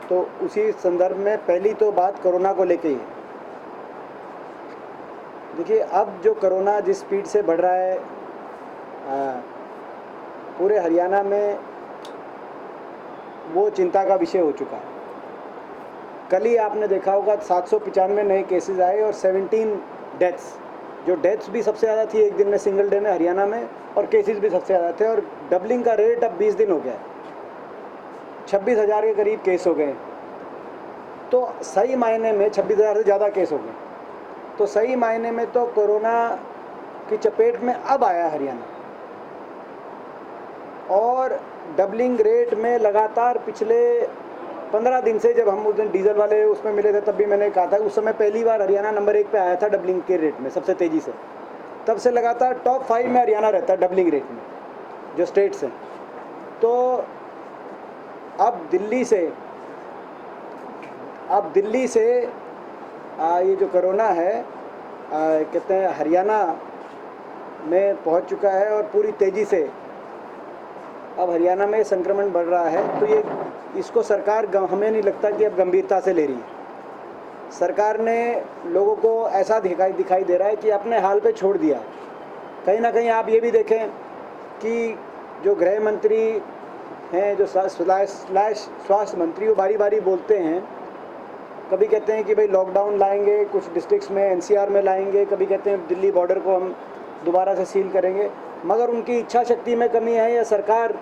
तो उसी संदर्भ में पहली तो बात कोरोना को लेके ही है। देखिए, अब जो कोरोना जिस स्पीड से बढ़ रहा है पूरे हरियाणा में, वो चिंता का विषय हो चुका है। कल ही आपने देखा होगा 795 नए केसेस आए और 17 डेथ्स। जो डेथ्स भी सबसे ज़्यादा थी एक दिन में, सिंगल डे में हरियाणा में, और केसेस भी सबसे ज़्यादा थे। और डबलिंग का रेट अब 20 दिन हो गया है, 26,000 के करीब केस हो गए। तो सही मायने में 26,000 से ज़्यादा केस हो गए। तो सही मायने में तो कोरोना की चपेट में अब आया हरियाणा। और डबलिंग रेट में लगातार पिछले 15 दिन से, जब हम उस दिन डीजल वाले उसमें मिले थे तब भी मैंने कहा था, उस समय पहली बार हरियाणा नंबर 1 पे आया था डबलिंग के रेट में सबसे तेज़ी से। तब से लगातार टॉप 5 में हरियाणा रहता है डबलिंग रेट में, जो स्टेट्स हैं। तो अब दिल्ली से ये जो कोरोना है कहते हैं हरियाणा में पहुंच चुका है और पूरी तेज़ी से अब हरियाणा में संक्रमण बढ़ रहा है। तो ये इसको सरकार, हमें नहीं लगता कि अब गंभीरता से ले रही है। सरकार ने लोगों को ऐसा दिखाई दे रहा है कि अपने हाल पे छोड़ दिया है। कहीं ना कहीं आप ये भी देखें कि जो गृह मंत्री हैं, जो स्वास्थ्य मंत्री, वो बारी बारी बोलते हैं। कभी कहते हैं कि भाई लॉकडाउन लाएंगे, कुछ डिस्ट्रिक्ट्स में एनसीआर में लाएंगे, कभी कहते हैं दिल्ली बॉर्डर को हम दोबारा से सील करेंगे। मगर उनकी इच्छा शक्ति में कमी है या सरकार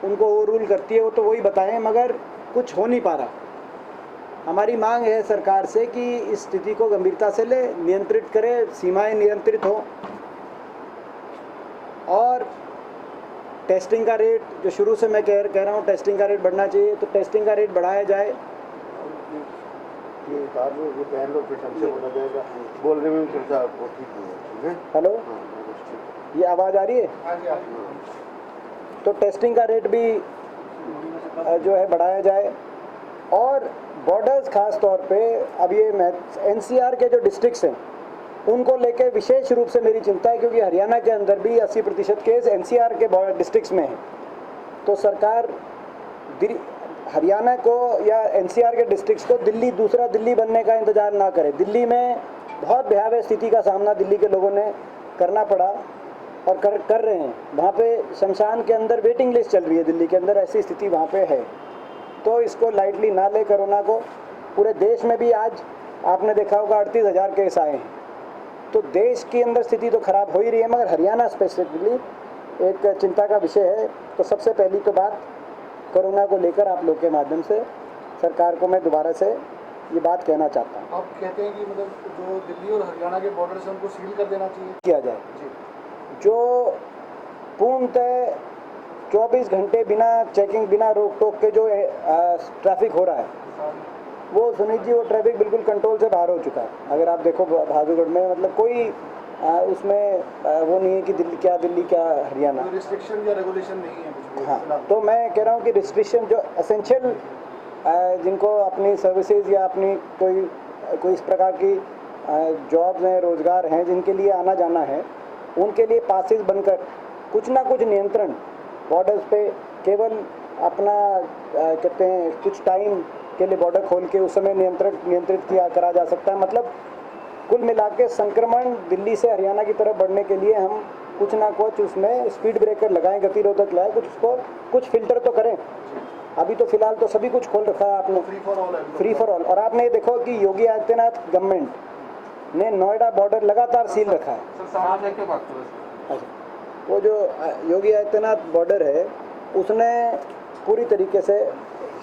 उनको ओवर रूल करती है, वो तो वही बताएं, मगर कुछ हो नहीं पा रहा। हमारी मांग है सरकार से कि इस स्थिति को गंभीरता से ले, नियंत्रित करे, सीमाएं नियंत्रित हो, और टेस्टिंग का रेट, जो शुरू से मैं कह रहा हूँ टेस्टिंग का रेट बढ़ना चाहिए, तो टेस्टिंग का रेट बढ़ाया जाए। बोलने में चर्चा ठीक है। हेलो, ये आवाज़ आ रही है? तो टेस्टिंग का रेट भी जो है बढ़ाया जाए। और बॉर्डर्स खास तौर पे, अब ये एनसीआर के जो डिस्ट्रिक्ट्स हैं उनको लेके विशेष रूप से मेरी चिंता है, क्योंकि हरियाणा के अंदर भी 80% केस एनसीआर के डिस्ट्रिक्ट्स में हैं। तो सरकार हरियाणा को या एनसीआर के डिस्ट्रिक्ट्स को दूसरा दिल्ली बनने का इंतज़ार ना करे। दिल्ली में बहुत भयावह स्थिति का सामना दिल्ली के लोगों ने करना पड़ा और कर रहे हैं। वहाँ पे शमशान के अंदर वेटिंग लिस्ट चल रही है दिल्ली के अंदर, ऐसी स्थिति वहाँ पे है। तो इसको लाइटली ना ले कोरोना को। पूरे देश में भी आज आपने देखा होगा 38,000 केस आए हैं। तो देश के अंदर स्थिति तो खराब हो ही रही है, मगर हरियाणा स्पेसिफिकली एक चिंता का विषय है। तो सबसे पहली तो बात कोरोना को लेकर आप लोग के माध्यम से सरकार को मैं दोबारा से ये बात कहना चाहता हूँ। आप कहते हैं कि मतलब जो दिल्ली और हरियाणा के बॉर्डर से उनको सील कर देना चाहिए, किया जाए जी। जो पूर्णतः 24 घंटे बिना चेकिंग, बिना रोक टोक के जो ट्रैफिक हो रहा है, वो सुनीत जी, वो ट्रैफिक बिल्कुल कंट्रोल से बाहर हो चुका है। अगर आप देखो बहादुरगढ़ में, मतलब कोई उसमें वो नहीं है कि दिल्ली क्या हरियाणा, रिस्ट्रिक्शन या रेगुलेशन नहीं है कुछ भी। हाँ, तो मैं कह रहा हूँ कि रिस्ट्रिक्शन जो एसेंशियल, जिनको अपनी सर्विसेज या अपनी कोई इस प्रकार की जॉब्स हैं, रोज़गार हैं, जिनके लिए आना जाना है, उनके लिए पासेस बनकर कुछ ना कुछ नियंत्रण बॉर्डर्स पे, केवल अपना कहते हैं कुछ टाइम के लिए बॉर्डर खोल के उस समय नियंत्रित करा जा सकता है। मतलब कुल मिला के संक्रमण दिल्ली से हरियाणा की तरफ बढ़ने के लिए हम कुछ ना कुछ उसमें स्पीड ब्रेकर लगाएं, गतिरोधक लगाएं, कुछ फिल्टर तो करें। अभी तो फिलहाल तो सभी कुछ खोल रखा है आपने, फ्री फॉर ऑल। और आपने ये देखो कि योगी आदित्यनाथ गवर्नमेंट ने नोएडा बॉर्डर लगातार सील रखा है। अच्छा, वो जो योगी आदित्यनाथ बॉर्डर है, उसने पूरी तरीके से,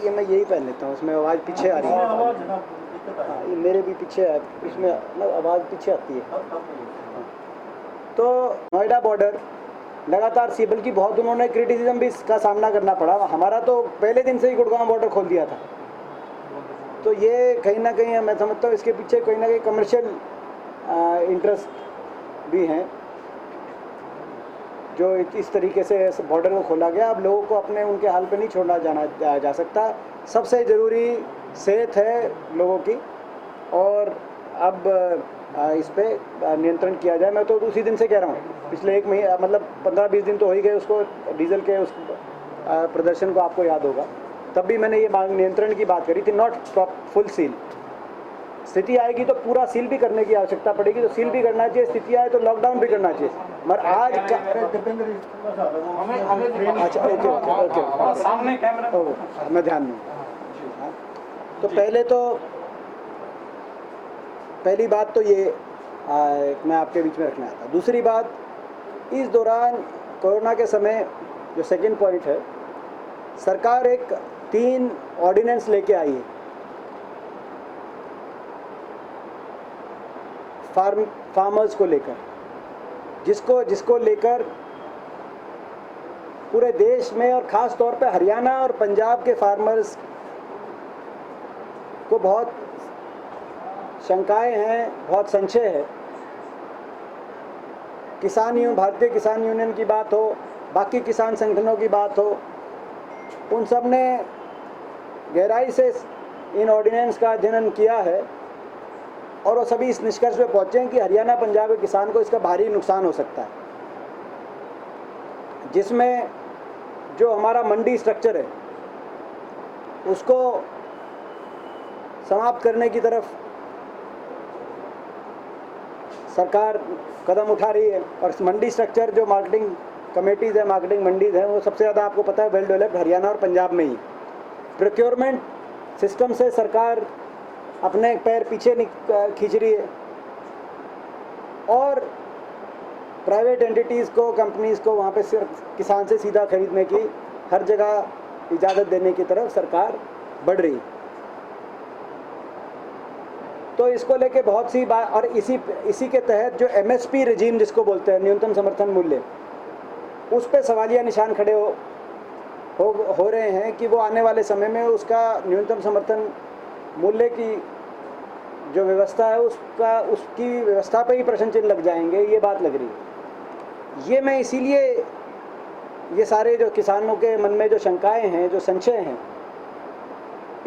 ये मैं यही पहन लेता हूँ, उसमें आवाज़ पीछे आ रही है। हाँ, ये मेरे भी पीछे है, इसमें आवाज़ पीछे आती है। तो नोएडा बॉर्डर लगातार सी, बल्कि बहुत उन्होंने क्रिटिसिज्म भी इसका सामना करना पड़ा। हमारा तो पहले दिन से ही गुड़गांव बॉर्डर खोल दिया था। तो ये कहीं ना कहीं मैं समझता हूँ इसके पीछे कहीं ना कहीं कमर्शियल इंटरेस्ट भी हैं, जो इस तरीके से बॉर्डर को खोला गया। अब लोगों को अपने उनके हाल पे नहीं छोड़ना जा सकता। सबसे ज़रूरी सेहत है लोगों की, और अब इस पर नियंत्रण किया जाए। मैं तो उसी दिन से कह रहा हूँ, पिछले 1 महीने, मतलब 15-20 दिन तो हो ही गए उसको, डीजल के उस प्रदर्शन को, आपको याद होगा। तब भी मैंने ये नियंत्रण की बात करी थी, नॉट फुल सील। स्थिति आएगी तो पूरा सील भी करने की आवश्यकता पड़ेगी, तो सील भी करना चाहिए, स्थिति आए तो लॉकडाउन भी करना चाहिए। मगर आज अच्छा ओके ओके ओके सामने कैमरा मैं ध्यान दूँ। तो पहली बात तो ये मैं आपके बीच में रखना था। दूसरी बात, इस दौरान कोरोना के समय जो सेकंड पॉइंट है, सरकार एक 3 ऑर्डिनेंस लेके आई है फार्मर्स को लेकर, जिसको लेकर पूरे देश में और ख़ास तौर पे हरियाणा और पंजाब के फार्मर्स को बहुत शंकाएं हैं, बहुत संशय है। भारतीय किसान यूनियन की बात हो, बाकी किसान संगठनों की बात हो, उन सब ने गहराई से इन ऑर्डिनेंस का अध्ययन किया है और वो सभी इस निष्कर्ष पे पहुँचे हैं कि हरियाणा पंजाब के किसान को इसका भारी नुकसान हो सकता है, जिसमें जो हमारा मंडी स्ट्रक्चर है उसको समाप्त करने की तरफ सरकार कदम उठा रही है। और मंडी स्ट्रक्चर जो मार्केटिंग कमेटीज़ है, मार्केटिंग मंडीज़ हैं, वो सबसे ज़्यादा आपको पता है वेल डेवलप्ड हरियाणा और पंजाब में ही। प्रोक्योरमेंट सिस्टम से सरकार अपने पैर पीछे खींच रही है और प्राइवेट एंटिटीज़ को, कंपनीज़ को वहाँ पे सिर्फ किसान से सीधा खरीदने की हर जगह इजाज़त देने की तरफ सरकार बढ़ रही है। तो इसको लेके बहुत सी बात, और इसी के तहत जो MSP रेजीम जिसको बोलते हैं, न्यूनतम समर्थन मूल्य, उस पे सवालिया निशान खड़े हो रहे हैं कि वो आने वाले समय में उसका न्यूनतम समर्थन मूल्य की जो व्यवस्था है उसकी व्यवस्था पे ही प्रश्न चिन्ह लग जाएंगे, ये बात लग रही है। ये मैं इसीलिए, ये सारे जो किसानों के मन में जो शंकाएं हैं, जो संशय हैं,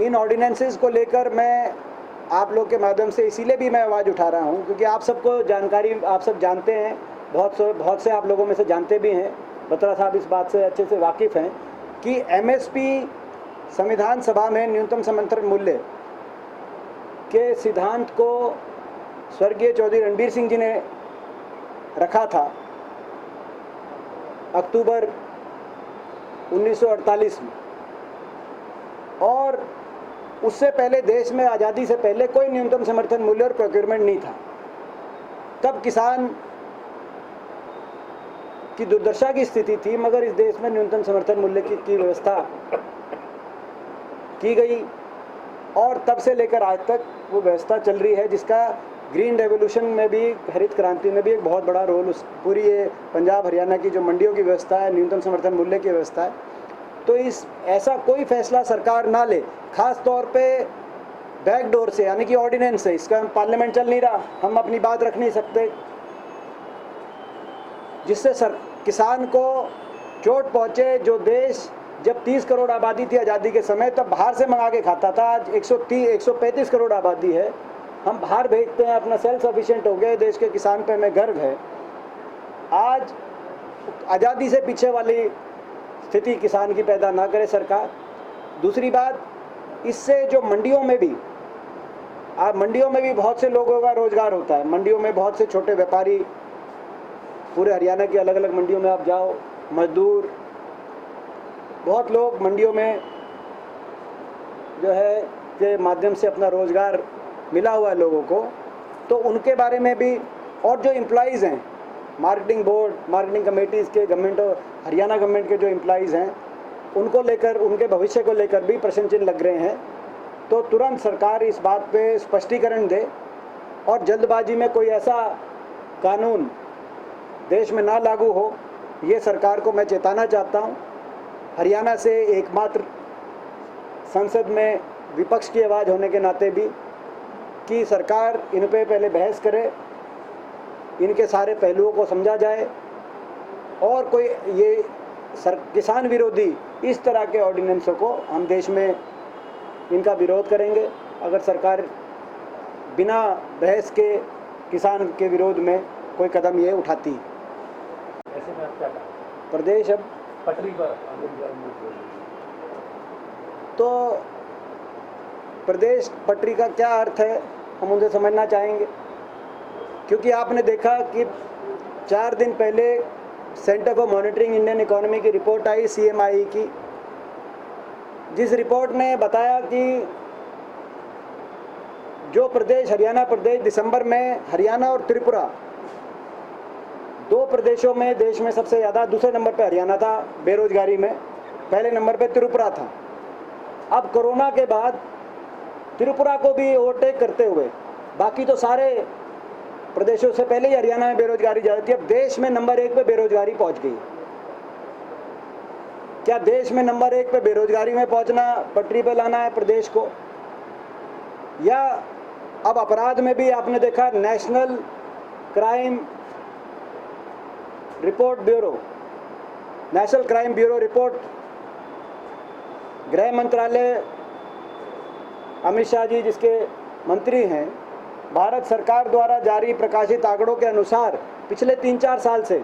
इन ऑर्डिनेंसेस को लेकर मैं आप लोग के माध्यम से इसीलिए भी मैं आवाज़ उठा रहा हूँ क्योंकि आप सबको जानकारी, आप सब जानते हैं, बहुत से आप लोगों में से जानते भी हैं, बत्रा साहब इस बात से अच्छे से वाकिफ़ हैं कि MSP संविधान सभा में न्यूनतम समर्थन मूल्य के सिद्धांत को स्वर्गीय चौधरी रणबीर सिंह जी ने रखा था अक्टूबर 1948 में, और उससे पहले देश में आज़ादी से पहले कोई न्यूनतम समर्थन मूल्य और प्रोक्योरमेंट नहीं था। तब किसान की दुर्दशा की स्थिति थी, मगर इस देश में न्यूनतम समर्थन मूल्य की व्यवस्था की गई और तब से लेकर आज तक वो व्यवस्था चल रही है, जिसका ग्रीन रेवोल्यूशन में भी, हरित क्रांति में भी एक बहुत बड़ा रोल उस पूरी ये पंजाब हरियाणा की जो मंडियों की व्यवस्था है, न्यूनतम समर्थन मूल्य की व्यवस्था है। तो ऐसा कोई फैसला सरकार ना ले, ख़ास तौर पे बैकडोर से, यानी कि ऑर्डिनेंस से, इसका पार्लियामेंट चल नहीं रहा, हम अपनी बात रख नहीं सकते, जिससे किसान को चोट पहुँचे। जो देश जब 30 करोड़ आबादी थी आज़ादी के समय, तब बाहर से मंगा के खाता था, आज 135 करोड़ आबादी है, हम बाहर भेजते हैं, अपना सेल्फ सफिशिएंट हो गए, देश के किसान पे हमें गर्व है। आज आज़ादी से पीछे वाली स्थिति किसान की पैदा ना करे सरकार। दूसरी बात, इससे जो मंडियों में भी बहुत से लोगों का रोजगार होता है। मंडियों में बहुत से छोटे व्यापारी, पूरे हरियाणा की अलग अलग मंडियों में आप जाओ, मजदूर, बहुत लोग मंडियों में जो है के माध्यम से अपना रोजगार मिला हुआ है लोगों को, तो उनके बारे में भी, और जो एम्प्लॉइज़ हैं, मार्केटिंग बोर्ड, मार्केटिंग कमेटीज़ के, गवर्नमेंट और हरियाणा गवर्नमेंट के जो एम्प्लॉइज़ हैं, उनको लेकर, उनके भविष्य को लेकर भी प्रश्न चिन्ह लग रहे हैं। तो तुरंत सरकार इस बात पे स्पष्टीकरण दे और जल्दबाजी में कोई ऐसा कानून देश में ना लागू हो, ये सरकार को मैं चेताना चाहता हूँ। हरियाणा से एकमात्र संसद में विपक्ष की आवाज़ होने के नाते भी, कि सरकार इन पे पहले बहस करे, इनके सारे पहलुओं को समझा जाए और कोई ये किसान विरोधी इस तरह के ऑर्डिनेंसों को हम देश में इनका विरोध करेंगे अगर सरकार बिना बहस के किसान के विरोध में कोई कदम ये उठाती है। ऐसे में आप क्या कहा? प्रदेश अब पटरी पर तो प्रदेश पटरी का क्या अर्थ है, हम उनसे समझना चाहेंगे। क्योंकि आपने देखा कि 4 दिन पहले centre for monitoring Indian economy की रिपोर्ट आई, CMI की, जिस रिपोर्ट ने बताया कि जो प्रदेश, हरियाणा प्रदेश, दिसंबर में हरियाणा और त्रिपुरा 2 प्रदेशों में देश में सबसे ज़्यादा, दूसरे नंबर पे हरियाणा था बेरोजगारी में, पहले नंबर पे त्रिपुरा था। अब कोरोना के बाद त्रिपुरा को भी ओवरटेक करते हुए बाकी तो सारे प्रदेशों से पहले ही हरियाणा में बेरोजगारी ज़्यादा थी, अब देश में नंबर 1 पे बेरोजगारी पहुंच गई। क्या देश में नंबर 1 पे बेरोजगारी में पहुंचना पटरी पे लाना है प्रदेश को? या अब अपराध में भी आपने देखा, national crime report bureau, national crime bureau report, गृह मंत्रालय, अमित शाह जी जिसके मंत्री हैं, भारत सरकार द्वारा जारी प्रकाशित आंकड़ों के अनुसार पिछले 3-4 साल से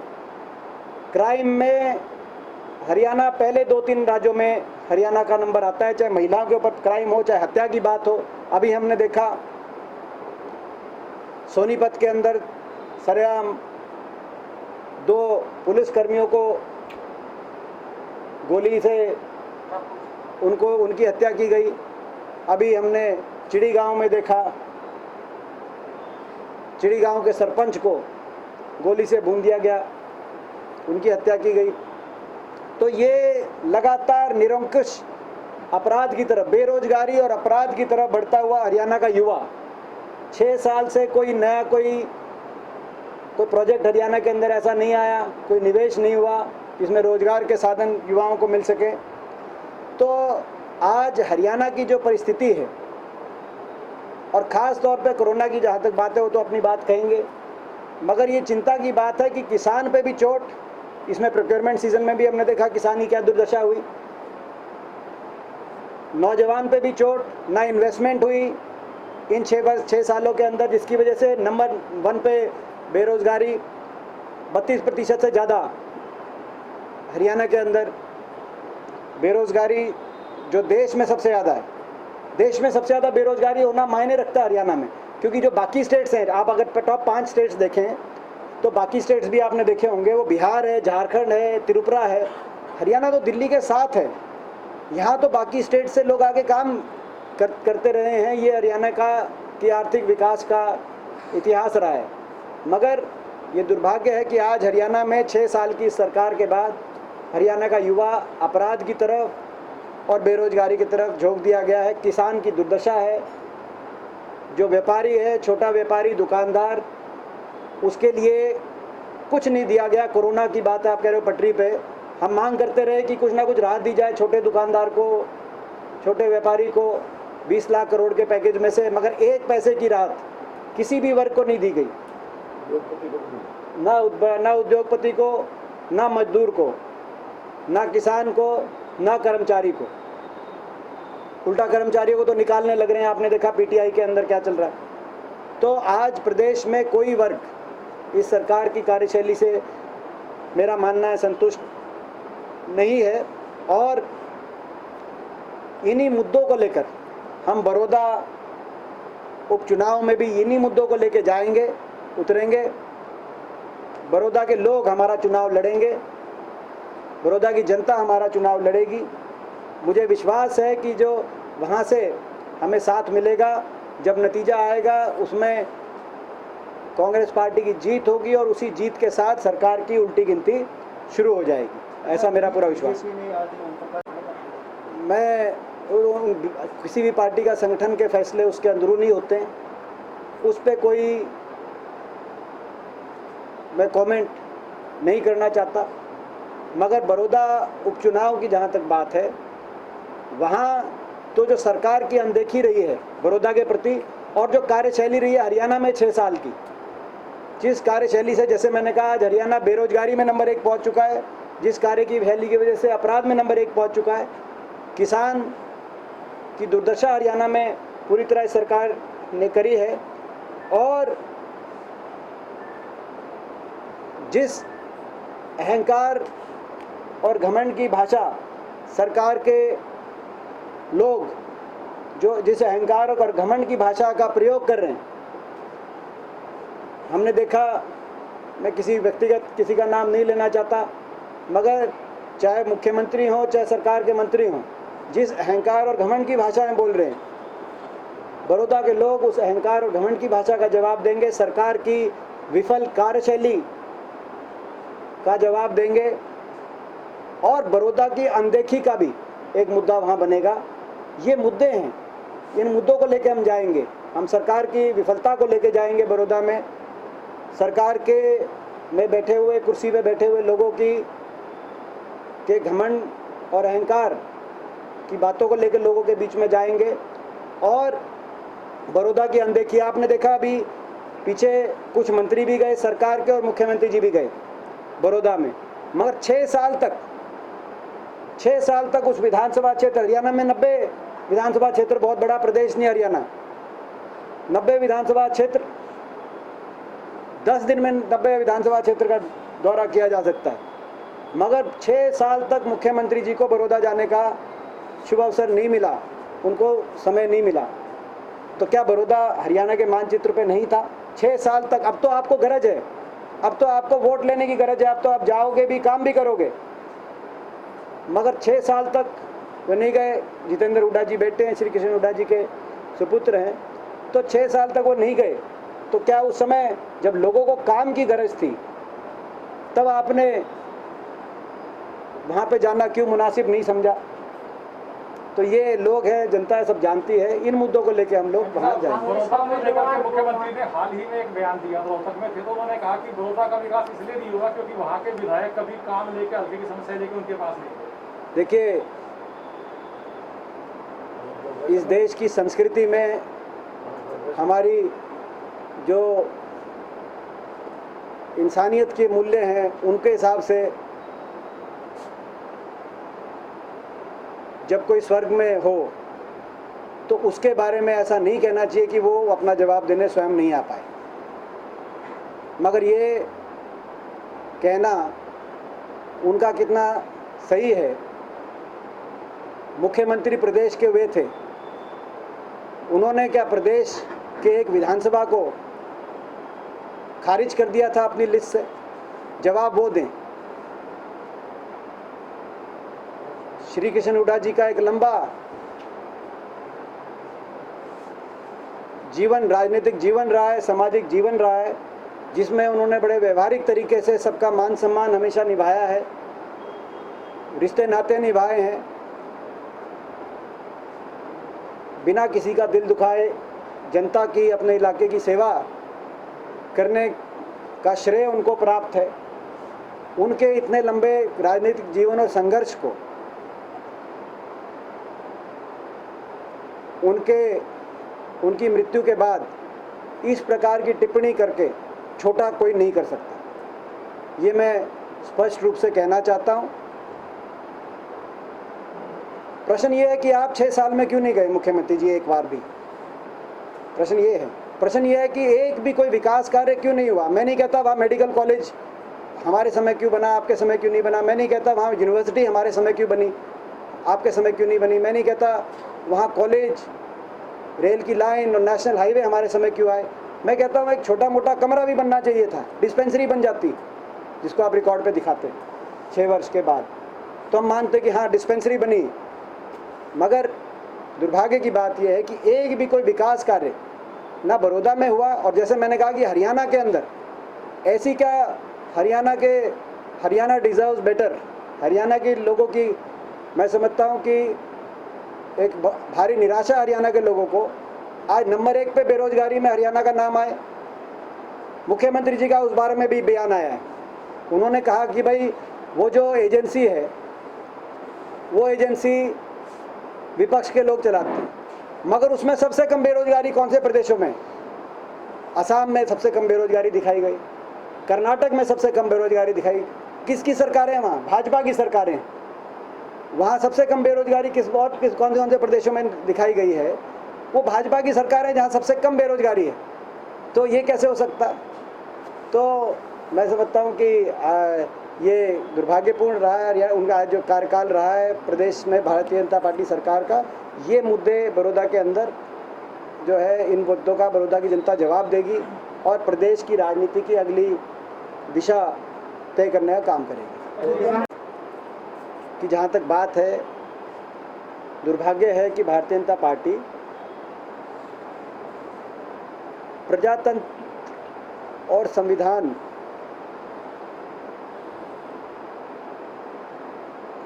क्राइम में हरियाणा पहले 2-3 राज्यों में हरियाणा का नंबर आता है, चाहे महिलाओं के ऊपर क्राइम हो, चाहे हत्या की बात हो। अभी हमने देखा सोनीपत के अंदर सरेआम 2 पुलिसकर्मियों को गोली से उनकी हत्या की गई। अभी हमने चिड़ी गांव में देखा, चिड़ी गांव के सरपंच को गोली से भून दिया गया, उनकी हत्या की गई। तो ये लगातार निरंकुश अपराध की तरफ, बेरोजगारी और अपराध की तरफ बढ़ता हुआ हरियाणा का युवा, 6 साल से कोई नया कोई प्रोजेक्ट हरियाणा के अंदर ऐसा नहीं आया, कोई निवेश नहीं हुआ जिसमें रोजगार के साधन युवाओं को मिल सके। तो आज हरियाणा की जो परिस्थिति है, और ख़ास तौर पे कोरोना की जहाँ तक बात है वो तो अपनी बात कहेंगे, मगर ये चिंता की बात है कि किसान पे भी चोट, इसमें प्रोक्योरमेंट सीजन में भी हमने देखा किसान की क्या दुर्दशा हुई, नौजवान पे भी चोट, ना इन्वेस्टमेंट हुई इन 6 सालों के अंदर, जिसकी वजह से नंबर 1 पे बेरोजगारी 32% से ज़्यादा हरियाणा के अंदर बेरोजगारी, जो देश में सबसे ज़्यादा है। देश में सबसे ज़्यादा बेरोजगारी होना मायने रखता है हरियाणा में, क्योंकि जो बाकी स्टेट्स हैं, आप अगर टॉप 5 स्टेट्स देखें तो बाकी स्टेट्स भी आपने देखे होंगे, वो बिहार है, झारखंड है, त्रिपुरा है, हरियाणा तो दिल्ली के साथ है। यहाँ तो बाकी स्टेट से लोग आके काम करते रहे हैं। ये हरियाणा की आर्थिक विकास का इतिहास रहा है। मगर ये दुर्भाग्य है कि आज हरियाणा में 6 साल की सरकार के बाद हरियाणा का युवा अपराध की तरफ और बेरोजगारी की तरफ झोंक दिया गया है। किसान की दुर्दशा है, जो व्यापारी है, छोटा व्यापारी, दुकानदार, उसके लिए कुछ नहीं दिया गया। कोरोना की बात आप कह रहे हो पटरी पे, हम मांग करते रहे कि कुछ ना कुछ राहत दी जाए छोटे दुकानदार को, छोटे व्यापारी को 20 लाख करोड़ के पैकेज में से, मगर 1 पैसे की राहत किसी भी वर्ग को नहीं दी गई, ना उद्योगपति को, ना मजदूर को, ना किसान को, ना कर्मचारी को। उल्टा कर्मचारियों को तो निकालने लग रहे हैं। आपने देखा PTI के अंदर क्या चल रहा है। तो आज प्रदेश में कोई वर्ग इस सरकार की कार्यशैली से मेरा मानना है संतुष्ट नहीं है, और इन्हीं मुद्दों को लेकर हम बड़ौदा उपचुनाव में भी इन्हीं मुद्दों को लेकर जाएंगे, उतरेंगे। बड़ौदा के लोग हमारा चुनाव लड़ेंगे, बड़ौदा की जनता हमारा चुनाव लड़ेगी। मुझे विश्वास है कि जो वहाँ से हमें साथ मिलेगा, जब नतीजा आएगा उसमें कांग्रेस पार्टी की जीत होगी और उसी जीत के साथ सरकार की उल्टी गिनती शुरू हो जाएगी, ऐसा मेरा पूरा विश्वास है। मैं किसी भी पार्टी का संगठन के फैसले उसके अंदरूनी होते हैं, उस पर कोई मैं कमेंट नहीं करना चाहता। मगर बड़ौदा उपचुनाव की जहाँ तक बात है, वहाँ तो जो सरकार की अनदेखी रही है बड़ौदा के प्रति, और जो कार्यशैली रही है हरियाणा में 6 साल की, जिस कार्यशैली से, जैसे मैंने कहा, आज हरियाणा बेरोजगारी में नंबर 1 पहुँच चुका है, जिस कार्य की शैली की वजह से अपराध में नंबर 1 पहुँच चुका है, किसान की दुर्दशा हरियाणा में पूरी तरह इस सरकार ने करी है, और जिस अहंकार और घमंड की भाषा सरकार के लोग जो जिस अहंकार और घमंड की भाषा का प्रयोग कर रहे हैं, हमने देखा, मैं किसी का नाम नहीं लेना चाहता, मगर चाहे मुख्यमंत्री हो चाहे सरकार के मंत्री हों, जिस अहंकार और घमंड की भाषा में बोल रहे हैं, बड़ौदा के लोग उस अहंकार और घमंड की भाषा का जवाब देंगे, सरकार की विफल कार्यशैली का जवाब देंगे, और बड़ौदा की अनदेखी का भी एक मुद्दा वहाँ बनेगा। ये मुद्दे हैं, इन मुद्दों को लेकर हम जाएंगे। हम सरकार की विफलता को लेकर जाएंगे बड़ौदा में, सरकार के में बैठे हुए, कुर्सी पे बैठे हुए लोगों के घमंड और अहंकार की बातों को लेकर लोगों के बीच में जाएंगे। और बड़ौदा की अनदेखी, आपने देखा अभी पीछे कुछ मंत्री भी गए सरकार के और मुख्यमंत्री जी भी गए बड़ौदा में, मगर 6 साल तक उस विधानसभा क्षेत्र, हरियाणा में 90 विधानसभा क्षेत्र, बहुत बड़ा प्रदेश नहीं हरियाणा, 90 विधानसभा क्षेत्र, 10 दिन में 90 विधानसभा क्षेत्र का दौरा किया जा सकता है, मगर 6 साल तक मुख्यमंत्री जी को बड़ौदा जाने का शुभ अवसर नहीं मिला, उनको समय नहीं मिला। तो क्या बड़ौदा हरियाणा के मानचित्र पे नहीं था 6 साल तक? अब तो आपको गरज है, अब तो आपको वोट लेने की गरज है, अब तो आप जाओगे भी, काम भी करोगे, मगर 6 साल तक वो नहीं गए। जितेंद्र हुड्डा जी बेटे हैं, श्री कृष्ण हुड्डा जी के सुपुत्र हैं, तो 6 साल तक वो नहीं गए। तो क्या उस समय जब लोगों को काम की गरज थी, तब आपने वहाँ पे जाना क्यों मुनासिब नहीं समझा? तो ये लोग हैं, जनता सब जानती है, इन मुद्दों को लेकर हम लोग वहाँ जाएंगे। बड़ौदा को लेकर के मुख्यमंत्री ने हाल ही में एक बयान दिया, रोहतक में थे, तो उन्होंने कहा कि बड़ौदा का विकास इसलिए नहीं होगा क्योंकि वहाँ के विधायक कभी काम लेकर, हल्के की समस्या लेकर उनके पास नहीं। देखिए, इस देश की संस्कृति में हमारी जो इंसानियत के मूल्य हैं, उनके हिसाब से जब कोई स्वर्ग में हो तो उसके बारे में ऐसा नहीं कहना चाहिए कि वो अपना जवाब देने स्वयं नहीं आ पाए, मगर ये कहना उनका कितना सही है। मुख्यमंत्री प्रदेश के वे थे, उन्होंने क्या प्रदेश के एक विधानसभा को खारिज कर दिया था अपनी लिस्ट से? जवाब वो दें। श्री कृष्ण हुड्डा जी का एक लंबा जीवन, राजनीतिक जीवन रहा है, सामाजिक जीवन रहा है, जिसमें उन्होंने बड़े व्यवहारिक तरीके से सबका मान सम्मान हमेशा निभाया है, रिश्ते नाते निभाए हैं, बिना किसी का दिल दुखाए जनता की, अपने इलाके की सेवा करने का श्रेय उनको प्राप्त है। उनके इतने लंबे राजनीतिक जीवन और संघर्ष को उनकी मृत्यु के बाद इस प्रकार की टिप्पणी करके छोटा कोई नहीं कर सकता, ये मैं स्पष्ट रूप से कहना चाहता हूँ। प्रश्न ये है कि आप 6 साल में क्यों नहीं गए मुख्यमंत्री जी एक बार भी? प्रश्न ये है। प्रश्न ये है कि एक भी कोई विकास कार्य क्यों नहीं हुआ? मैं नहीं कहता वहाँ मेडिकल कॉलेज हमारे समय क्यों बना, आपके समय क्यों नहीं बना। मैं नहीं कहता वहाँ यूनिवर्सिटी हमारे समय क्यों बनी, आपके समय क्यों नहीं बनी। मैं नहीं कहता वहाँ कॉलेज, रेल की लाइन और नेशनल हाईवे हमारे समय क्यों आए। मैं कहता हूँ एक छोटा मोटा कमरा भी बनना चाहिए था, डिस्पेंसरी बन जाती, जिसको आप रिकॉर्ड पे दिखाते 6 वर्ष के बाद, तो हम मानते कि हाँ डिस्पेंसरी बनी। मगर दुर्भाग्य की बात यह है कि एक भी कोई विकास कार्य ना बड़ौदा में हुआ। और जैसे मैंने कहा कि हरियाणा के अंदर ऐसी क्या, हरियाणा डिजर्व्स बेटर। हरियाणा के लोगों की मैं समझता हूँ कि एक भारी निराशा हरियाणा के लोगों को, आज नंबर 1 पे बेरोजगारी में हरियाणा का नाम आए। मुख्यमंत्री जी का उस बारे में भी बयान आया है, उन्होंने कहा कि भाई वो जो एजेंसी है, वो एजेंसी विपक्ष के लोग चलाते हैं, मगर उसमें सबसे कम बेरोजगारी कौन से प्रदेशों में? असम में सबसे कम बेरोजगारी दिखाई गई, कर्नाटक में सबसे कम बेरोजगारी दिखाई। किसकी सरकारें वहाँ? भाजपा की सरकारें। वहाँ सबसे कम बेरोजगारी कौन से प्रदेशों में दिखाई गई है? वो भाजपा की सरकार है जहाँ सबसे कम बेरोजगारी है। तो ये कैसे हो सकता? तो मैं समझता हूँ कि ये दुर्भाग्यपूर्ण रहा है उनका जो कार्यकाल रहा है प्रदेश में भारतीय जनता पार्टी सरकार का, ये मुद्दे बड़ौदा के अंदर जो है, इन मुद्दों का बड़ौदा की जनता जवाब देगी और प्रदेश की राजनीति की अगली दिशा तय करने का काम करेगी। कि जहाँ तक बात है, दुर्भाग्य है कि भारतीय जनता पार्टी प्रजातंत्र और संविधान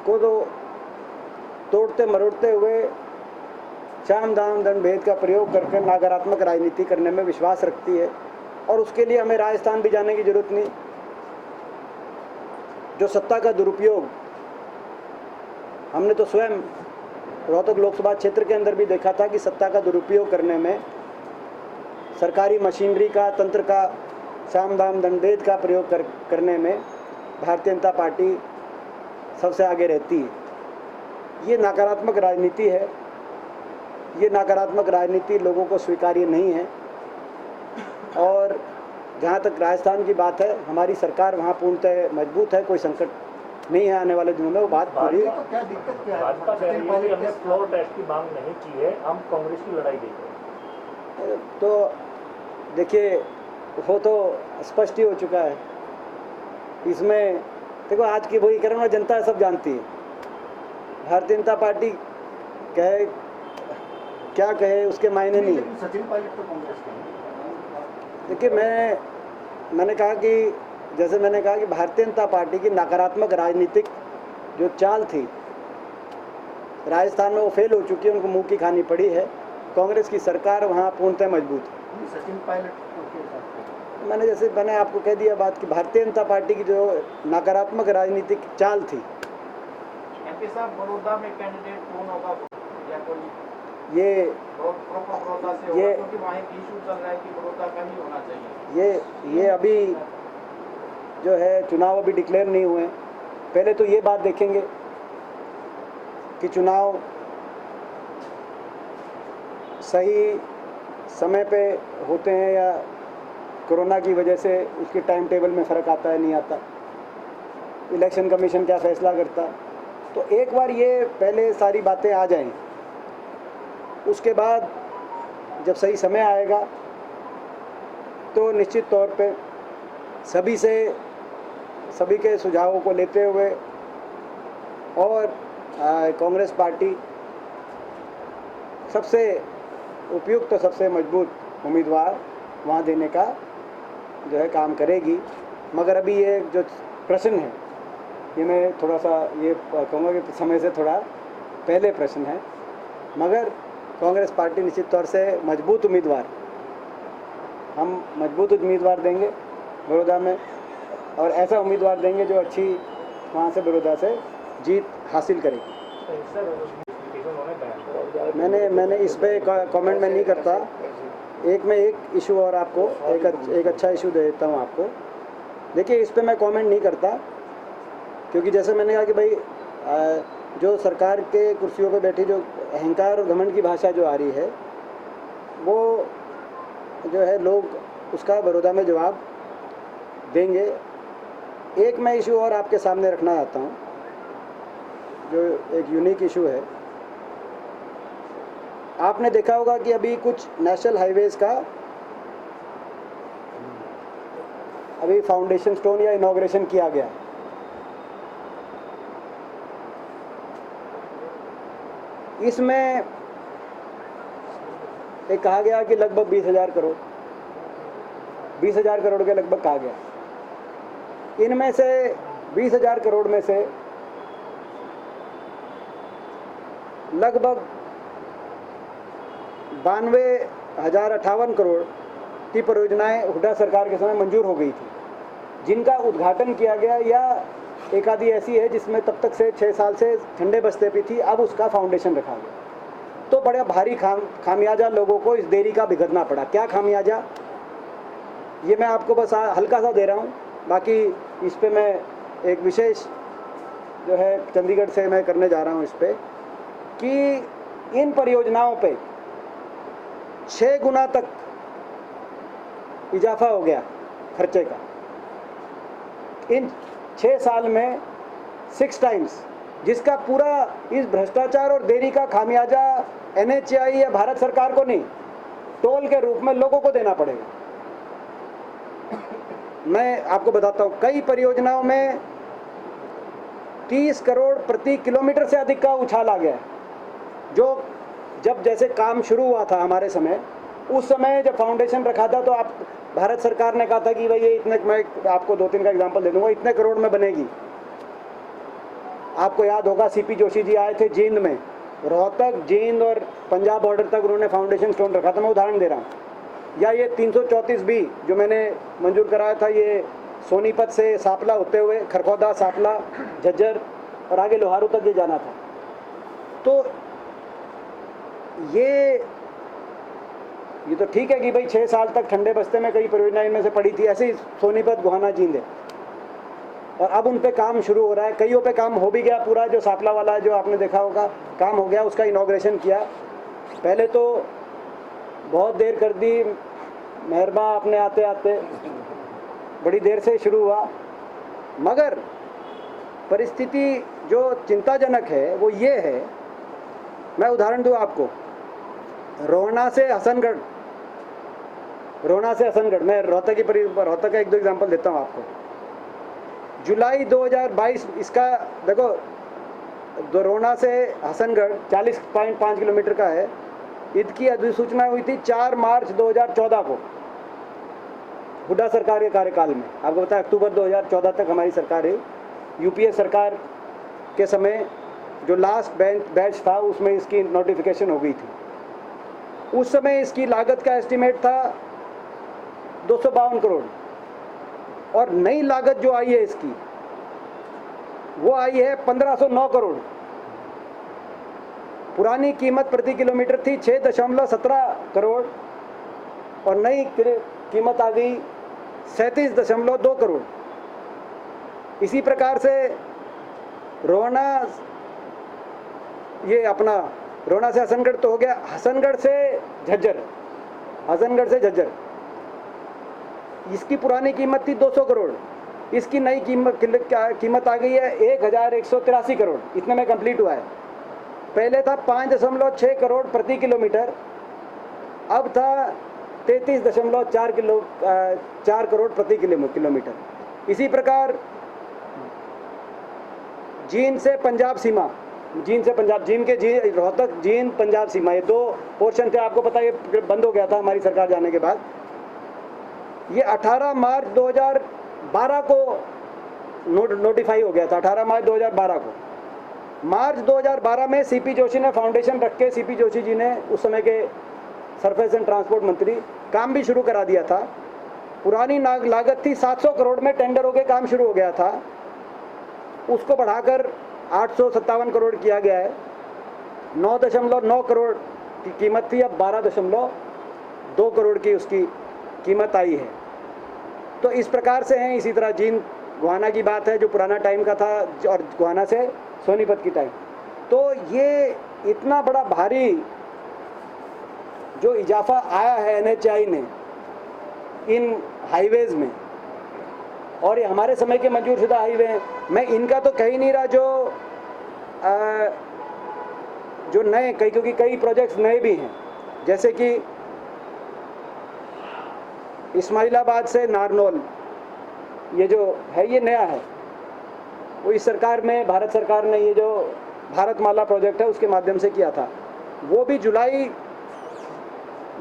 को तो तोड़ते मरोड़ते हुए साम दाम दंड भेद का प्रयोग करके नकारात्मक राजनीति करने में विश्वास रखती है। और उसके लिए हमें राजस्थान भी जाने की जरूरत नहीं। जो सत्ता का दुरुपयोग हमने तो स्वयं रोहतक लोकसभा क्षेत्र के अंदर भी देखा था कि सत्ता का दुरुपयोग करने में, सरकारी मशीनरी का, तंत्र का, साम दाम दंड भेद का प्रयोग करने में भारतीय जनता पार्टी सबसे आगे रहती है। ये नकारात्मक राजनीति है। ये नकारात्मक राजनीति लोगों को स्वीकार्य नहीं है। और जहाँ तक राजस्थान की बात है, हमारी सरकार वहाँ पूर्णतः मजबूत है, कोई संकट नहीं है आने वाले दिनों में। वो बात पूरी क्या दिक्कत क्या है? भाजपा कह रही है कि हमने फ्लोर टेस्ट की मांग नहीं की है, हम कांग्रेस की लड़ाई देख रहे हैं। तो देखिए, वो तो स्पष्ट ही हो चुका है। इसमें देखो, आज की वर्गीकरण में जनता सब जानती है। भारतीय जनता पार्टी कहे क्या कहे, उसके मायने नहीं है। सचिन पायलट तो कांग्रेस के हैं। देखिए, मैंने कहा कि जैसे मैंने कहा कि भारतीय जनता पार्टी की नकारात्मक राजनीतिक जो चाल थी राजस्थान में, वो फेल हो चुकी है, उनको मुंह की खानी पड़ी है। कांग्रेस की सरकार वहाँ पूर्णतः मजबूत है। सचिन पायलट को के साथ मैंने आपको कह दिया बात कि भारतीय जनता पार्टी की जो नकारात्मक राजनीतिक चाल थी, एमपी साहब, बड़ौदा में कैंडिडेट कौन होगा या कोई ये बड़ौदा से होगा, क्योंकि वहाँ एक इशू चल रहा है कि बड़ौदा का ही होना चाहिए। ये अभी जो है, चुनाव अभी डिक्लेयर नहीं हुए। पहले तो ये बात देखेंगे कि चुनाव सही समय पे होते हैं या कोरोना की वजह से उसके टाइम टेबल में फ़र्क आता है, नहीं आता। इलेक्शन कमीशन क्या फैसला करता है। तो एक बार ये पहले सारी बातें आ जाएं, उसके बाद जब सही समय आएगा तो निश्चित तौर पे सभी के सुझावों को लेते हुए और कांग्रेस पार्टी सबसे उपयुक्त, सबसे मजबूत उम्मीदवार वहाँ देने का जो है काम करेगी। मगर अभी ये जो प्रश्न है, ये मैं थोड़ा सा ये कहूँगा कि समय से थोड़ा पहले प्रश्न है। मगर कांग्रेस पार्टी निश्चित तौर से मजबूत उम्मीदवार, हम मजबूत उम्मीदवार देंगे बड़ौदा में, और ऐसा उम्मीदवार देंगे जो अच्छी वहाँ से बड़ौदा से जीत हासिल करेगी। मैंने इस पर कमेंट में नहीं करता। मैं एक इशू और आपको एक अच्छा इशू दे देता हूँ आपको। देखिए, इस पर मैं कमेंट नहीं करता, क्योंकि जैसे मैंने कहा कि भाई जो सरकार के कुर्सियों पे बैठी जो अहंकार और घमंड की भाषा जो आ रही है, वो जो है लोग उसका बड़ौदा में जवाब देंगे। एक मैं इशू और आपके सामने रखना चाहता हूँ, जो एक यूनिक इशू है। आपने देखा होगा कि अभी कुछ नेशनल हाईवेज का अभी फाउंडेशन स्टोन या इनॉग्रेशन किया गया। इसमें एक कहा गया कि लगभग 20,000 करोड़, 20,000 करोड़ के लगभग कहा गया। इनमें से 20,000 करोड़ में से लगभग 92,058 करोड़ की परियोजनाएं हुड्डा सरकार के समय मंजूर हो गई थी, जिनका उद्घाटन किया गया, या एक आधी ऐसी है जिसमें तब तक से 6 साल से ठंडे बस्ते पे थी, अब उसका फाउंडेशन रखा गया। तो बड़ा भारी खामियाजा लोगों को इस देरी का भुगतना पड़ा। क्या खामियाजा, ये मैं आपको बस हल्का सा दे रहा हूँ। बाकी इस पे मैं एक विशेष जो है चंडीगढ़ से मैं करने जा रहा हूँ इस पे, कि इन परियोजनाओं पे 6 गुना तक इजाफा हो गया खर्चे का। इन 6 साल में 6 टाइम्स जिसका पूरा इस भ्रष्टाचार और देरी का खामियाजा NHAI या भारत सरकार को नहीं, टोल के रूप में लोगों को देना पड़ेगा। मैं आपको बताता हूँ, कई परियोजनाओं में 30 करोड़ प्रति किलोमीटर से अधिक का उछाल आ गया है। जो जब जैसे काम शुरू हुआ था हमारे समय, उस समय जब फाउंडेशन रखा था तो आप भारत सरकार ने कहा था कि भाई ये इतने, मैं आपको 2-3 का एग्जांपल दे दूंगा, इतने करोड़ में बनेगी। आपको याद होगा CP जोशी जी आए थे जींद में, रोहतक, जींद और पंजाब बॉर्डर तक उन्होंने फाउंडेशन स्टोन रखा था। मैं उदाहरण दे रहा हूँ। या ये 334 भी जो मैंने मंजूर कराया था, ये सोनीपत से सापला होते हुए खरखौदा, सापला, झज्जर और आगे लोहारू तक ये जाना था। तो ये तो ठीक है कि भाई 6 साल तक ठंडे बस्ते में कई परियोजनाएं इनमें से पड़ी थी, ऐसे ही सोनीपत, गोहाना, जींद है। और अब उन पे काम शुरू हो रहा है, कईयों पे काम हो भी गया। पूरा जो सापला वाला जो आपने देखा होगा काम हो गया, उसका इनॉग्रेशन किया। पहले तो बहुत देर कर दी, मेहरबा अपने आते आते बड़ी देर से शुरू हुआ। मगर परिस्थिति जो चिंताजनक है वो ये है, मैं उदाहरण दूँ आपको, रोहना से हसनगढ़, मैं रोहतक का 1-2 एग्जाम्पल देता हूँ आपको। जुलाई 2022 इसका देखो, रोहना से हसनगढ़ 40.5 किलोमीटर का है। इसकी अधिसूचना हुई थी 4 मार्च 2014 को, हुड्डा सरकार के कार्यकाल में। आपको पता है अक्टूबर 2014 तक हमारी सरकार है। UPA सरकार के समय जो लास्ट बैच था उसमें इसकी नोटिफिकेशन हो गई थी। उस समय इसकी लागत का एस्टीमेट था 252 करोड़, और नई लागत जो आई है इसकी वो आई है 1509 करोड़। पुरानी कीमत प्रति किलोमीटर थी 6.17 करोड़ और नई कीमत आ गई 37.2 करोड़। इसी प्रकार से रोहना, ये अपना रोहना से हसनगढ़ तो हो गया, हसनगढ़ से झज्जर इसकी पुरानी कीमत थी 200 करोड़, इसकी नई कीमत आ गई है 1183 करोड़। इतने में कंप्लीट हुआ है। पहले था 5.6 करोड़ प्रति किलोमीटर, अब था 33.4 करोड़ प्रति किलोमीटर। इसी प्रकार जींद से पंजाब सीमा, रोहतक, जींद, पंजाब सीमा, ये 2 पोर्शन थे। आपको पता है ये बंद हो गया था हमारी सरकार जाने के बाद। ये 18 मार्च 2012 को नोटिफाई हो गया था, 18 मार्च 2012 को। मार्च 2012 में CP जोशी ने फाउंडेशन रख के, CP जोशी जी ने उस समय के सरफेस एंड ट्रांसपोर्ट मंत्री, काम भी शुरू करा दिया था। पुरानी लागत थी 700 करोड़ में, टेंडर हो के काम शुरू हो गया था। उसको बढ़ाकर 857 करोड़ किया गया है। 9.9 करोड़ की कीमत थी, अब 12.2 करोड़ की उसकी कीमत आई है। तो इस प्रकार से हैं। इसी तरह जींद गोहाना की बात है जो पुराना टाइम का था, और गोहाना से सोनीपत की टाइम। तो ये इतना बड़ा भारी जो इजाफा आया है NHAI ने इन हाईवेज़ में, और ये हमारे समय के मंजूर शुदा हाईवे हैं। मैं इनका तो कह ही नहीं रहा जो नए क्योंकि कई प्रोजेक्ट्स नए भी हैं, जैसे कि इस्माइलाबाद से नारनौल, ये जो है ये नया है। वो इस सरकार में, भारत सरकार ने ये जो भारतमाला प्रोजेक्ट है उसके माध्यम से किया था। वो भी जुलाई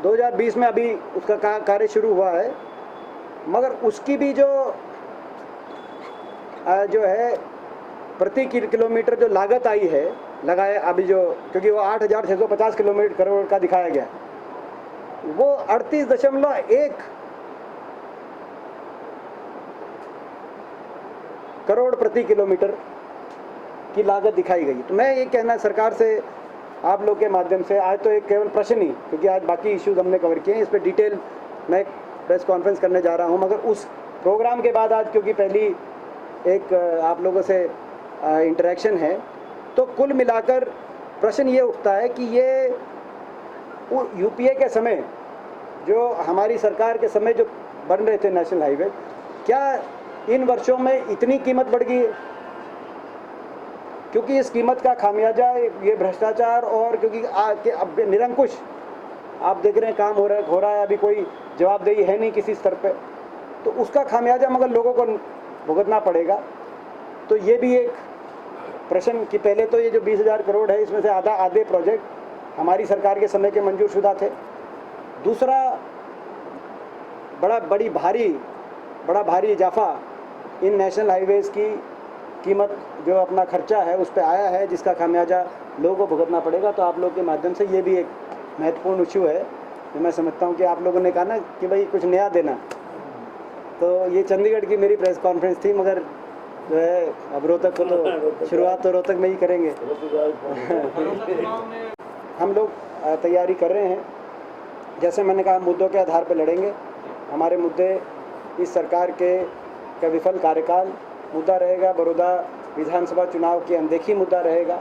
2020 में अभी उसका कार्य शुरू हुआ है। मगर उसकी भी जो है प्रति किलोमीटर जो लागत आई है, लगाए अभी जो, क्योंकि वो 8,650 करोड़ का दिखाया गया, वो 38.1 करोड़ प्रति किलोमीटर की लागत दिखाई गई। तो मैं ये कहना सरकार से, आप लोग के माध्यम से, आज तो एक केवल प्रश्न ही, क्योंकि आज बाकी इश्यूज हमने कवर किए हैं, इस पर डिटेल मैं प्रेस कॉन्फ्रेंस करने जा रहा हूं। मगर उस प्रोग्राम के बाद आज क्योंकि पहली एक आप लोगों से इंटरेक्शन है, तो कुल मिलाकर प्रश्न ये उठता है कि ये UPA के समय, जो हमारी सरकार के समय जो बन रहे थे नेशनल हाईवे, क्या इन वर्षों में इतनी कीमत बढ़ गई है? क्योंकि इस कीमत का खामियाजा ये भ्रष्टाचार और क्योंकि अब निरंकुश आप देख रहे हैं काम हो रहा है, अभी कोई जवाबदेही है नहीं किसी स्तर पे, तो उसका खामियाजा मगर लोगों को भुगतना पड़ेगा। तो ये भी एक प्रश्न कि पहले तो ये जो 20,000 करोड़ है इसमें से आधे प्रोजेक्ट हमारी सरकार के समय के मंजूर शुदा थे। दूसरा बड़ा भारी इजाफा इन नेशनल हाईवेज़ की कीमत जो अपना खर्चा है उस पर आया है, जिसका खामियाजा लोगों को भुगतना पड़ेगा। तो आप लोग के माध्यम से ये भी एक महत्वपूर्ण इशू है जो मैं समझता हूँ कि आप लोगों ने कहा ना कि भाई कुछ नया देना, तो ये चंडीगढ़ की मेरी प्रेस कॉन्फ्रेंस थी, मगर जो है अब रोहतक को तो शुरुआत तो रोहतक में ही करेंगे। हम लोग तैयारी कर रहे हैं, जैसे मैंने कहा मुद्दों के आधार पर लड़ेंगे। हमारे मुद्दे इस सरकार का विफल कार्यकाल मुद्दा रहेगा, बड़ौदा विधानसभा चुनाव की अनदेखी मुद्दा रहेगा,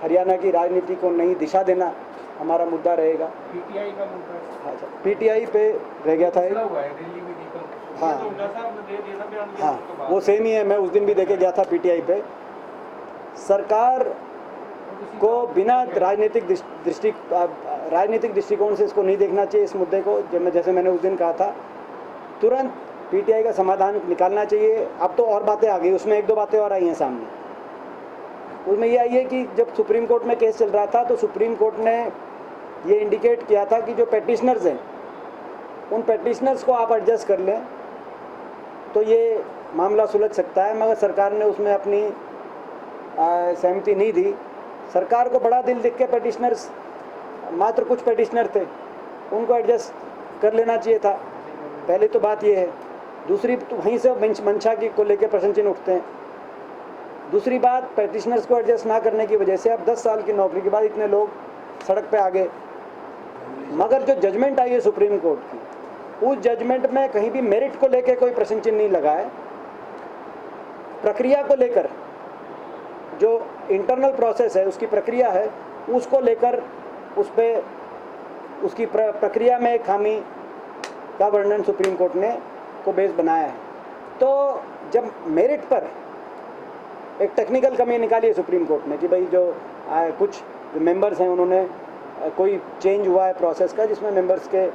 हरियाणा की राजनीति को नई दिशा देना हमारा मुद्दा रहेगा। पीटीआई का मुद्दा अच्छा, पीटीआई पे रह गया था हुआ है दिल्ली में दीपक। हाँ। तो हुड्डा साहब ने दे दिया ना बयान दिया उसके हाँ, बाद। वो सेम ही है। मैं उस दिन भी देखे गया था पीटीआई पे। सरकार को बिना राजनीतिक दृष्टिकोण से इसको नहीं देखना चाहिए इस मुद्दे को। जैसे मैंने उस दिन कहा था, तुरंत पीटीआई का समाधान निकालना चाहिए। अब तो और बातें आ गई, उसमें एक दो बातें और आई हैं सामने। उसमें ये आई है कि जब सुप्रीम कोर्ट में केस चल रहा था तो सुप्रीम कोर्ट ने ये इंडिकेट किया था कि जो पेटिशनर्स हैं उन पेटिशनर्स को आप एडजस्ट कर लें तो ये मामला सुलझ सकता है, मगर सरकार ने उसमें अपनी सहमति नहीं दी। सरकार को बड़ा दिल दिख के पेटिशनर्स, मात्र कुछ पेटिशनर थे, उनको एडजस्ट कर लेना चाहिए था। पहले तो बात ये है। दूसरी तो वहीं से मंशा की को लेकर प्रश्न चिन्ह उठते हैं। दूसरी बात, पेटिशनर्स को एडजस्ट ना करने की वजह से अब 10 साल की नौकरी के बाद इतने लोग सड़क पे आ गए। मगर जो जजमेंट आई है सुप्रीम कोर्ट की, उस जजमेंट में कहीं भी मेरिट को लेकर कोई प्रश्न चिन्ह नहीं लगा है। प्रक्रिया को लेकर, जो इंटरनल प्रोसेस है उसकी प्रक्रिया है, उसको लेकर उस पर उसकी प्रक्रिया में खामी का वर्णन सुप्रीम कोर्ट ने को बेस बनाया है। तो जब मेरिट पर एक टेक्निकल कमी निकाली है सुप्रीम कोर्ट ने कि भाई जो कुछ जो मेंबर्स हैं उन्होंने कोई चेंज हुआ है प्रोसेस का जिसमें मेंबर्स के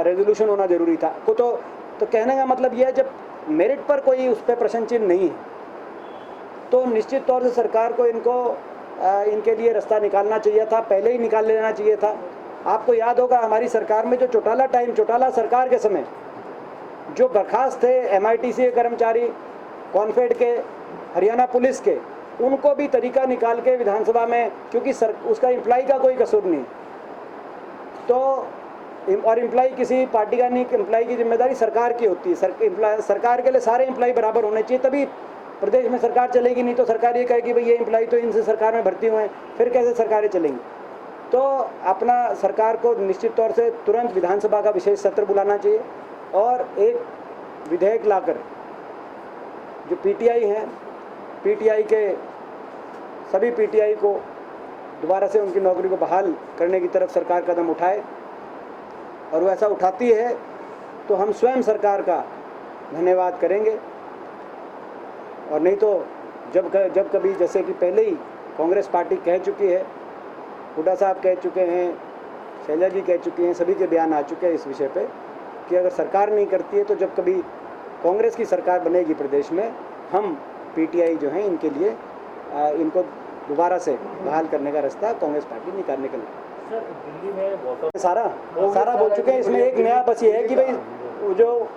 रेजोल्यूशन होना जरूरी था को। तो कहने का मतलब यह है, जब मेरिट पर कोई उस पर प्रश्न चिन्ह नहीं है तो निश्चित तौर से सरकार को इनके लिए रास्ता निकालना चाहिए था, पहले ही निकाल लेना चाहिए था। आपको याद होगा हमारी सरकार में जो चौटाला सरकार के समय जो बर्खास्त थे MITC के कर्मचारी, कॉन्फेड के, हरियाणा पुलिस के, उनको भी तरीका निकाल के विधानसभा में, क्योंकि उसका एम्प्लॉय का कोई कसूर नहीं, तो और एम्प्लॉय किसी पार्टी का नहीं, एम्प्लॉय की जिम्मेदारी सरकार की होती है। सरकार के लिए सारे एम्प्लॉय बराबर होने चाहिए, तभी प्रदेश में सरकार चलेगी। नहीं तो सरकार ये कहेगी भाई ये एम्प्लॉय तो इनसे सरकार में भर्ती हुए हैं, फिर कैसे सरकारें चलेंगी। तो अपना सरकार को निश्चित तौर से तुरंत विधानसभा का विशेष सत्र बुलाना चाहिए और एक विधेयक लाकर जो पीटीआई हैं, पीटीआई के सभी पीटीआई को दोबारा से उनकी नौकरी को बहाल करने की तरफ सरकार कदम उठाए, और वो ऐसा उठाती है तो हम स्वयं सरकार का धन्यवाद करेंगे। और नहीं तो जब कभी, जैसे कि पहले ही कांग्रेस पार्टी कह चुकी है, हुड्डा साहब कह चुके हैं, शैलजा जी कह चुकी हैं, सभी के बयान आ चुके हैं इस विषय पे कि अगर सरकार नहीं करती है तो जब कभी कांग्रेस की सरकार बनेगी प्रदेश में, हम पीटीआई जो हैं इनके लिए इनको दोबारा से बहाल करने का रास्ता कांग्रेस पार्टी निकालने का सर दिल्ली में सारा बोल चुके हैं। इसमें एक नया बस ये है कि भाई जो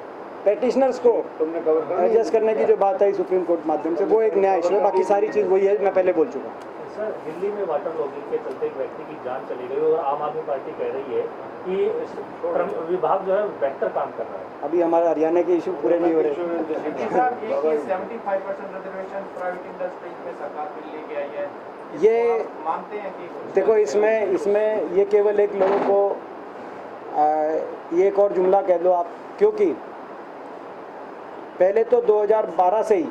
पेटिशनर्स को एडजस्ट करने की जो बात आई सुप्रीम कोर्ट माध्यम से, वो एक नया इशू है। बाकी सारी चीज़ वही है, मैं पहले बोल चुका हूँ। सर दिल्ली में वाटर लॉगिंग के चलते एक व्यक्ति की जान चली गई और आम आदमी पार्टी कह रही है कि विभाग जो है बेहतर काम कर रहा है। अभी हमारा हरियाणा के इशू पूरे नहीं हो रहे। 75% रिजर्वेशन प्राइवेट इंडस्ट्रीज में सरकार बिल लेके आई है, ये मानते हैं कि देखो इसमें ये केवल एक लोगों को ये एक और जुमला कह दो आप, क्योंकि पहले तो 2012 से ही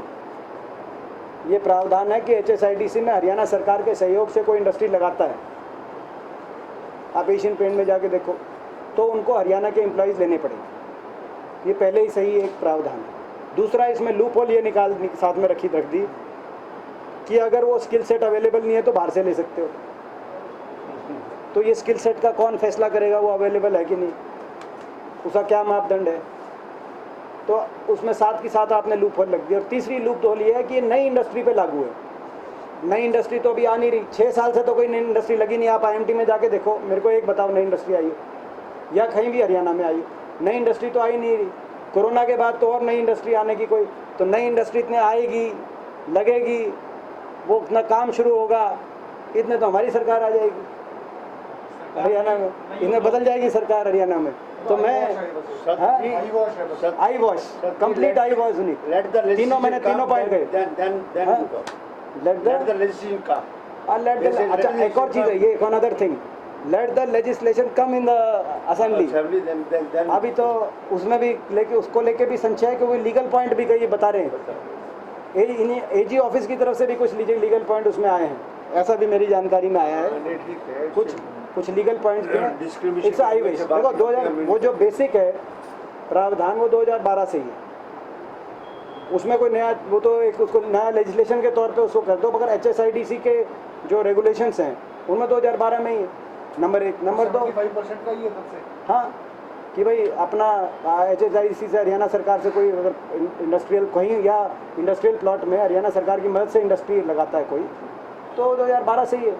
ये प्रावधान है कि HSIDC में हरियाणा सरकार के सहयोग से कोई इंडस्ट्री लगाता है, आप एशियन पेंट में जाके देखो, तो उनको हरियाणा के एम्प्लॉयज़ लेने पड़ेंगे। ये पहले ही सही एक प्रावधान है। दूसरा इसमें लूप होल ये साथ में रख दी कि अगर वो स्किल सेट अवेलेबल नहीं है तो बाहर से ले सकते हो। तो ये स्किल सेट का कौन फैसला करेगा वो अवेलेबल है कि नहीं, उसका क्या मापदंड है। तो उसमें साथ की साथ आपने लूप होल रख दिया। और तीसरी लूप होल ये है कि ये नई इंडस्ट्री पे लागू है। नई इंडस्ट्री तो अभी आ नहीं रही, 6 साल से तो कोई नई इंडस्ट्री लगी नहीं। आप IMT में जाके देखो, मेरे को एक बताओ नई इंडस्ट्री आई है या कहीं भी हरियाणा में आई, नई इंडस्ट्री तो आई नहीं रही। कोरोना के बाद तो और नई इंडस्ट्री आने की कोई, तो नई इंडस्ट्री इतने आएगी, लगेगी, वो इतना काम शुरू होगा, इतने तो हमारी सरकार आ जाएगी हरियाणा में, इन्हें बदल जाएगी सरकार हरियाणा में। तो मैं आई वॉश कंप्लीट आई वॉश नहीं, तीनों मैंने तीनों पॉइंट गए। अच्छा एक और चीज़ है, ये another thing, let the legislation come in the assembly. अभी तो उसमें भी उसको लेके भी संशय है कि वो लीगल पॉइंट भी कई बता रहे हैं। AG ऑफिस की तरफ से भी कुछ लीगल पॉइंट उसमें आए हैं, ऐसा भी मेरी जानकारी में आया है। कुछ लीगल पॉइंट्स भी हैं। इट्स आई विश, देखो 2000 वो जो बेसिक है प्रावधान वो 2012 से ही है, उसमें कोई नया वो तो एक उसको नया लेजिस्लेशन के तौर पे उसको कर दो। मगर HSIDC के जो रेगुलेशंस हैं उनमें 2012 में ही है, नंबर 1। नंबर 2 5% का ही है तब से। हाँ, कि भाई अपना HSIDC से हरियाणा सरकार से कोई अगर इंडस्ट्रियल कहीं या इंडस्ट्रियल प्लॉट में हरियाणा सरकार की मदद से इंडस्ट्री लगाता है कोई, तो 2012 से ही है।